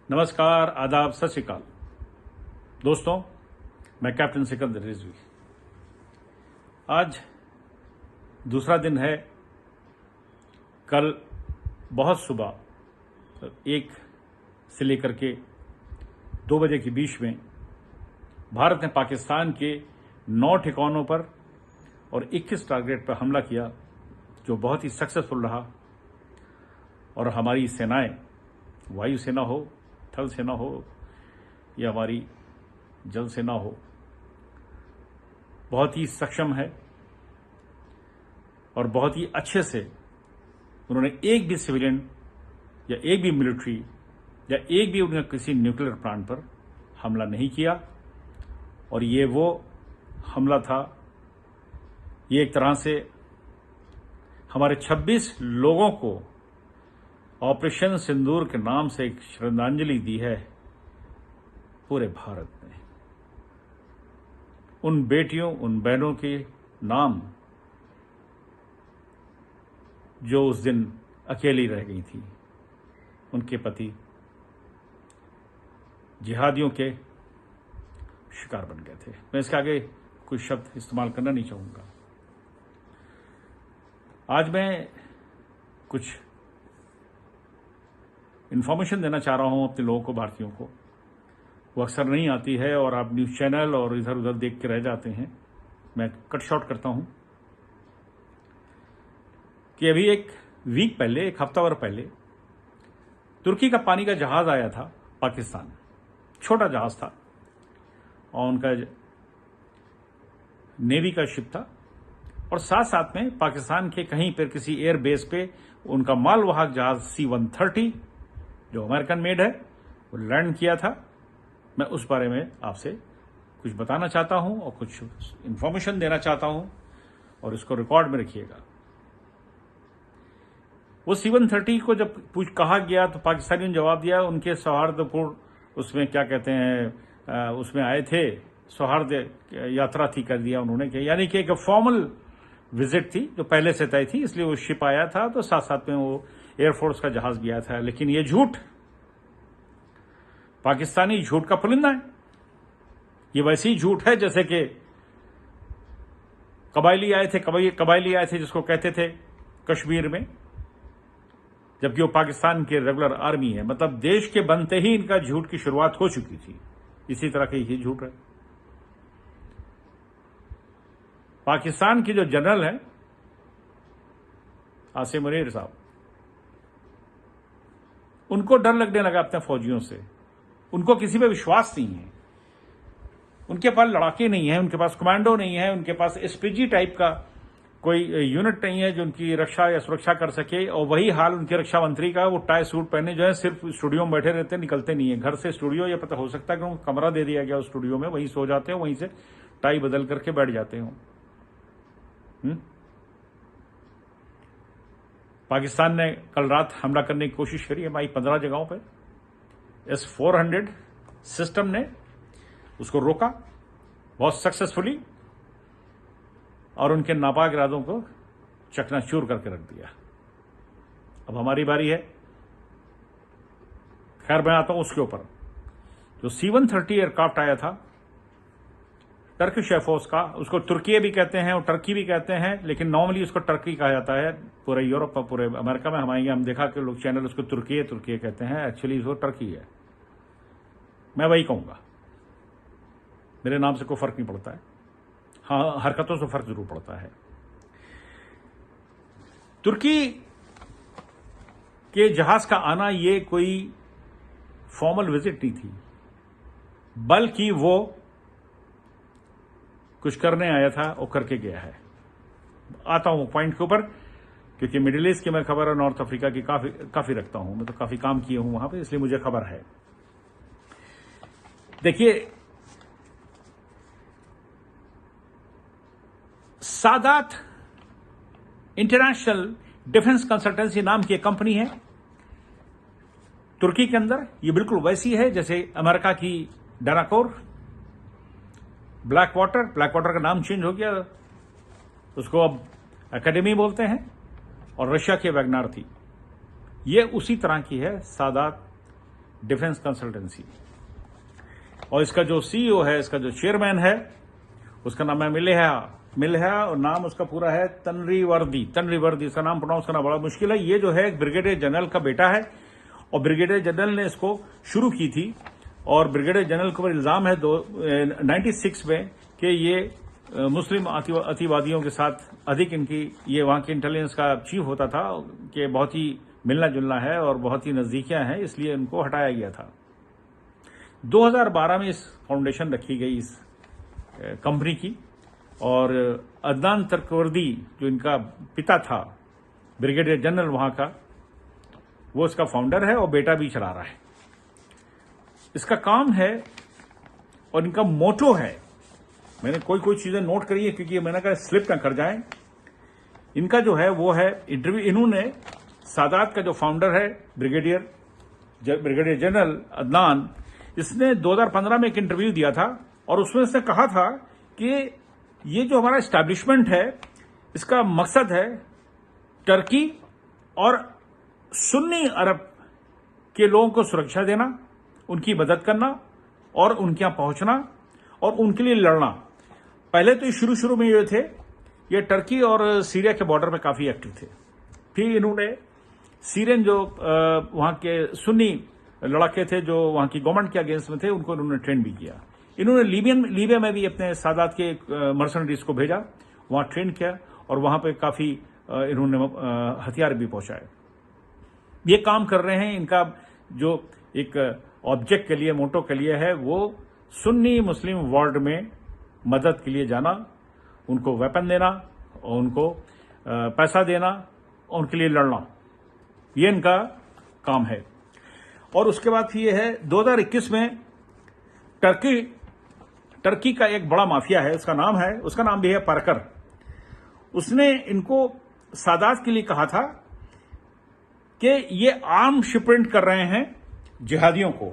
नमस्कार, आदाब, सत श्री अकाल। दोस्तों, मैं कैप्टन सिकंदर रिजवी। आज दूसरा दिन है। कल बहुत सुबह 1 से लेकर के 2 बजे के बीच में भारत ने पाकिस्तान के 9 ठिकानों पर और 21 टारगेट पर हमला किया, जो बहुत ही सक्सेसफुल रहा। और हमारी सेनाएं, वायुसेना हो, थल सेना हो या हमारी जल सेना हो, बहुत ही सक्षम है और बहुत ही अच्छे से उन्होंने एक भी सिविलियन या एक भी मिलिट्री या एक भी उन्होंने किसी न्यूक्लियर प्लांट पर हमला नहीं किया। और ये वो हमला था, ये एक तरह से हमारे 26 लोगों को ऑपरेशन सिंदूर के नाम से एक श्रद्धांजलि दी है पूरे भारत ने। उन बेटियों, उन बहनों के नाम जो उस दिन अकेली रह गई थी, उनके पति जिहादियों के शिकार बन गए थे। मैं इसके आगे कुछ शब्द इस्तेमाल करना नहीं चाहूंगा। आज मैं कुछ इन्फॉर्मेशन देना चाह रहा हूं अपने लोगों को, भारतीयों को। वो अक्सर नहीं आती है और आप न्यूज़ चैनल और इधर उधर देख के रह जाते हैं। मैं कट शॉर्ट करता हूं कि अभी एक वीक पहले, एक हफ्ता भर पहले, तुर्की का पानी का जहाज आया था पाकिस्तान। छोटा जहाज था और उनका नेवी का शिप था, और साथ साथ में पाकिस्तान के कहीं पर किसी एयर बेस पे उनका मालवाहक जहाज C-130 जो अमेरिकन मेड है, वो लैंड किया था। मैं उस बारे में आपसे कुछ बताना चाहता हूं और कुछ इंफॉर्मेशन देना चाहता हूं, और इसको रिकॉर्ड में रखिएगा। वो C-130 को जब कहा गया तो पाकिस्तानियों ने जवाब दिया। उनके सौहार्दपूर्ण उसमें क्या कहते हैं, उसमें आए थे, सौहार्द यात्रा थी, कर दिया उन्होंने, यानी कि एक फॉर्मल विजिट थी जो पहले से तय थी, इसलिए वो शिप आया था, तो साथ साथ में वो एयरफोर्स का जहाज भी आया था। लेकिन ये झूठ, पाकिस्तानी झूठ का पुलिंदा है। ये वैसे ही झूठ है जैसे कि कबायली आए थे जिसको कहते थे कश्मीर में, जबकि वो पाकिस्तान के रेगुलर आर्मी है। मतलब देश के बनते ही इनका झूठ की शुरुआत हो चुकी थी। इसी तरह का ये झूठ है। पाकिस्तान के जो जनरल हैं आसिम मुनीर साहब, उनको डर लगने लगा अपने फौजियों से। उनको किसी पे विश्वास नहीं है। उनके पास लड़ाके नहीं है, उनके पास कमांडो नहीं है, उनके पास SPG टाइप का कोई यूनिट नहीं है जो उनकी रक्षा या सुरक्षा कर सके। और वही हाल उनके रक्षा मंत्री का, वो टाई सूट पहने जो है सिर्फ स्टूडियो में बैठे रहते हैं, निकलते नहीं है घर से। स्टूडियो या पता हो सकता है कि उनको कमरा दे दिया गया उस स्टूडियो में, वहीं सो जाते हो, वहीं से टाई बदल करके बैठ जाते हो। पाकिस्तान ने कल रात हमला करने की कोशिश करी हमारी 15 जगहों पर। S-400 सिस्टम ने उसको रोका बहुत सक्सेसफुली और उनके नापाक इरादों को चकनाचूर करके रख दिया। अब हमारी बारी है। खैर, मैं आता हूं उसके ऊपर। जो C-130 एयरक्राफ्ट आया था टर्किश एयरफोर्स का, उसको तुर्की भी कहते हैं और टर्की भी कहते हैं, लेकिन नॉर्मली उसको टर्की कहा जाता है। पूरे यूरोप में, पूरे अमेरिका में हमारे हम देखा कि लोग चैनल उसको तुर्की कहते हैं। एक्चुअली वो टर्की है। मैं वही कहूंगा, मेरे नाम से कोई फर्क नहीं पड़ता है। हाँ, हरकतों से फर्क जरूर पड़ता है। तुर्की के जहाज का आना ये कोई फॉर्मल विजिट नहीं थी, बल्कि वो कुछ करने आया था और करके गया है। आता हूं पॉइंट के ऊपर, क्योंकि मिडिल ईस्ट की मैं खबर और नॉर्थ अफ्रीका की काफी रखता हूं। मैं तो काफी काम किए हूं वहां पे, इसलिए मुझे खबर है। देखिए, सादात इंटरनेशनल डिफेंस कंसल्टेंसी नाम की एक कंपनी है तुर्की के अंदर। ये बिल्कुल वैसी है जैसे अमेरिका की डैनाकोर, ब्लैक वाटर का नाम चेंज हो गया, उसको अब एकेडमी बोलते हैं, और रशिया के वैगनार थी। ये उसी तरह की है सादात डिफेंस कंसल्टेंसी। और इसका जो सीईओ है, इसका जो चेयरमैन है, उसका नाम है मिल्हा और नाम उसका पूरा है तनरीवर्दी। इसका नाम प्रोनाउंस करना बड़ा मुश्किल है। ये जो है एक ब्रिगेडियर जनरल का बेटा है और ब्रिगेडियर जनरल ने इसको शुरू की थी और ब्रिगेडियर जनरल के ऊपर इल्जाम है 96 में कि ये मुस्लिम अतिवादियों के साथ अधिक इनकी, ये वहां के इंटेलिजेंस का चीफ होता था, कि बहुत ही मिलना जुलना है और बहुत ही नजदीकियां हैं, इसलिए इनको हटाया गया था। 2012 में इस फाउंडेशन रखी गई इस कंपनी की और अदनान तर्कवर्दी जो इनका पिता था, ब्रिगेडियर जनरल वहां का, वो इसका फाउंडर है और बेटा भी चला रहा है। इसका काम है और इनका मोटो है, मैंने कोई चीजें नोट करी है क्योंकि मैंने कहा स्लिप ना कर जाए। इनका जो है वो है इंटरव्यू, इन्होंने सादात का जो फाउंडर है ब्रिगेडियर जनरल अदनान, इसने 2015 में एक इंटरव्यू दिया था और उसमें इसने कहा था कि ये जो हमारा एस्टैब्लिशमेंट है, इसका मकसद है टर्की और सुन्नी अरब के लोगों को सुरक्षा देना, उनकी मदद करना और उनके यहां पहुंचना और उनके लिए लड़ना। पहले तो शुरू में ये थे, ये टर्की और सीरिया के बॉर्डर पे काफी एक्टिव थे। फिर इन्होंने सीरियन जो वहां के सुन्नी लड़ाके थे जो वहां की गवर्नमेंट के अगेंस्ट में थे, उनको इन्होंने ट्रेन भी किया। इन्होंने लीबिया में भी अपने सादात के मर्सनरीज को भेजा, वहां ट्रेन किया और वहां पे काफी इन्होंने हथियार भी पहुंचाए। ये काम कर रहे हैं। इनका जो एक ऑब्जेक्ट के लिए, मोटो के लिए है, वो सुन्नी मुस्लिम वर्ल्ड में मदद के लिए जाना, उनको वेपन देना और उनको पैसा देना और उनके लिए लड़ना, ये इनका काम है। और उसके बाद फिर ये है 2021 में टर्की का एक बड़ा माफिया है, उसका नाम भी है परकर। उसने इनको सादात के लिए कहा था कि ये आर्म शिपमेंट कर रहे हैं जिहादियों को,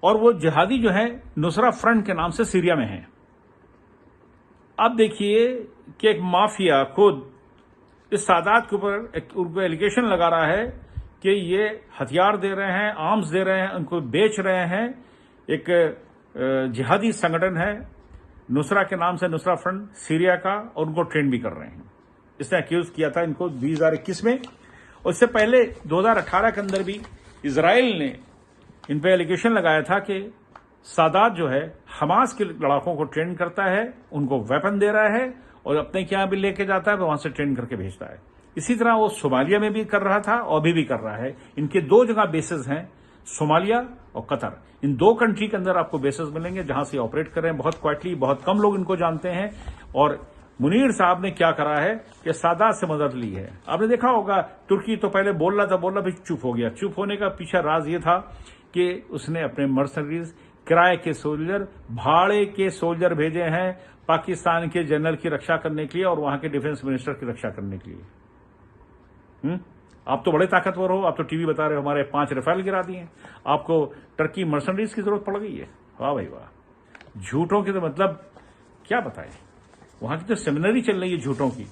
और वो जिहादी जो है नुसरा फ्रंट के नाम से सीरिया में है। अब देखिए कि एक माफिया खुद इस सादात के ऊपर एलिगेशन लगा रहा है कि ये हथियार दे रहे हैं, आर्म्स दे रहे हैं, उनको बेच रहे हैं। एक जिहादी संगठन है नुसरा के नाम से, नुसरा फ्रंट सीरिया का, और उनको ट्रेन भी कर रहे हैं। इसने अक्यूज किया था इनको 2021 में। और इससे पहले 2018 के अंदर भी इजराइल ने इन पे एलिगेशन लगाया था कि सादात जो है हमास के लड़ाकों को ट्रेन करता है, उनको वेपन दे रहा है और अपने क्या भी लेके जाता है, वहां से ट्रेन करके भेजता है। इसी तरह वो सोमालिया में भी कर रहा था और अभी भी कर रहा है। इनके दो जगह बेसेस हैं, सोमालिया और कतर। इन दो कंट्री के अंदर आपको बेसेस मिलेंगे जहां से ऑपरेट कर रहे हैं। बहुत क्वाइटली, बहुत कम लोग इनको जानते हैं। और मुनीर साहब ने क्या करा है कि सादात से मदद ली है। आपने देखा होगा, तुर्की तो पहले बोल रहा था, फिर चुप हो गया। चुप होने का पीछे राज ये था कि उसने अपने मर्सनरीज, किराए के सोल्जर, भाड़े के सोल्जर भेजे हैं पाकिस्तान के जनरल की रक्षा करने के लिए और वहां के डिफेंस मिनिस्टर की रक्षा करने के लिए। आप तो बड़े ताकतवर हो, आप तो टीवी बता रहे हो हमारे 5 रफेल गिरा दिए, आपको टर्की मर्सनरीज की जरूरत पड़ गई है। वाह भाई वाह, झूठों की तो मतलब क्या बताएं, वहां की तो सेमिनरी चल रही है झूठों की।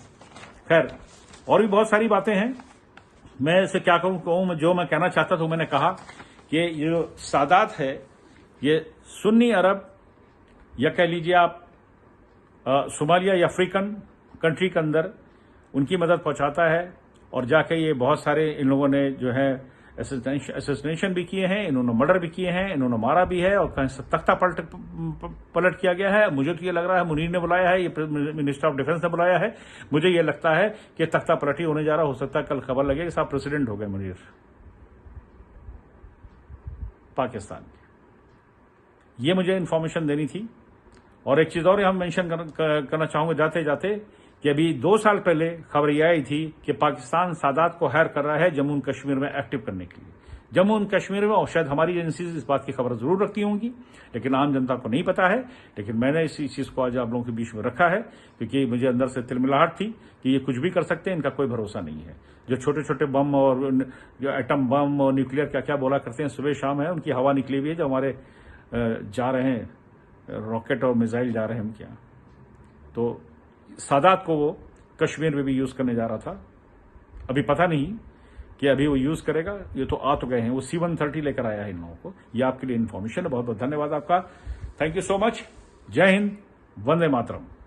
खैर, और भी बहुत सारी बातें हैं, मैं इसे क्या कहूं, जो मैं कहना चाहता था मैंने कहा कि ये जो सादात है, ये सुन्नी अरब या कह लीजिए आप सोमालिया या अफ्रीकन कंट्री के अंदर उनकी मदद पहुंचाता है। और जाके ये बहुत सारे इन लोगों ने जो है असैसिनेशन भी किए हैं, इन्होंने मर्डर भी किए हैं, इन्होंने मारा भी है और कहीं तख्ता पलट किया गया है। मुझे तो ये लग रहा है मुनीर ने बुलाया है, ये मिनिस्टर ऑफ डिफेंस ने बुलाया है। मुझे ये लगता है कि तख्ता पलट ही होने जा रहा। हो सकता है कल खबर लगे कि साहब प्रेसिडेंट हो गए मुनीर पाकिस्तान के। ये मुझे इंफॉर्मेशन देनी थी। और एक चीज और हम मेंशन करना चाहूंगा जाते जाते कि अभी 2 साल पहले खबर यह आई थी कि पाकिस्तान सादात को हायर कर रहा है जम्मू एंड कश्मीर में एक्टिव करने के लिए। जम्मू एंड कश्मीर में, और शायद हमारी एजेंसीज इस बात की खबर जरूर रखती होंगी, लेकिन आम जनता को नहीं पता है। लेकिन मैंने इस चीज को आज आप लोगों के बीच में रखा है क्योंकि मुझे अंदर से तिलमिलाहट थी कि ये कुछ भी कर सकते हैं, इनका कोई भरोसा नहीं है। जो छोटे छोटे बम और जो एटम बम और न्यूक्लियर क्या क्या बोला करते हैं सुबह शाम है, उनकी हवा निकली हुई है। जो हमारे जा रहे हैं रॉकेट और मिसाइल जा रहे हैं उनके यहाँ, तो सादात को वो कश्मीर में भी यूज करने जा रहा था। अभी पता नहीं कि अभी वो यूज करेगा। ये तो आ तो गए हैं, वो C-130 लेकर आया है इन लोगों को। ये आपके लिए इन्फॉर्मेशन है। बहुत बहुत धन्यवाद आपका। Thank you so much. जय हिंद, वंदे मातरम।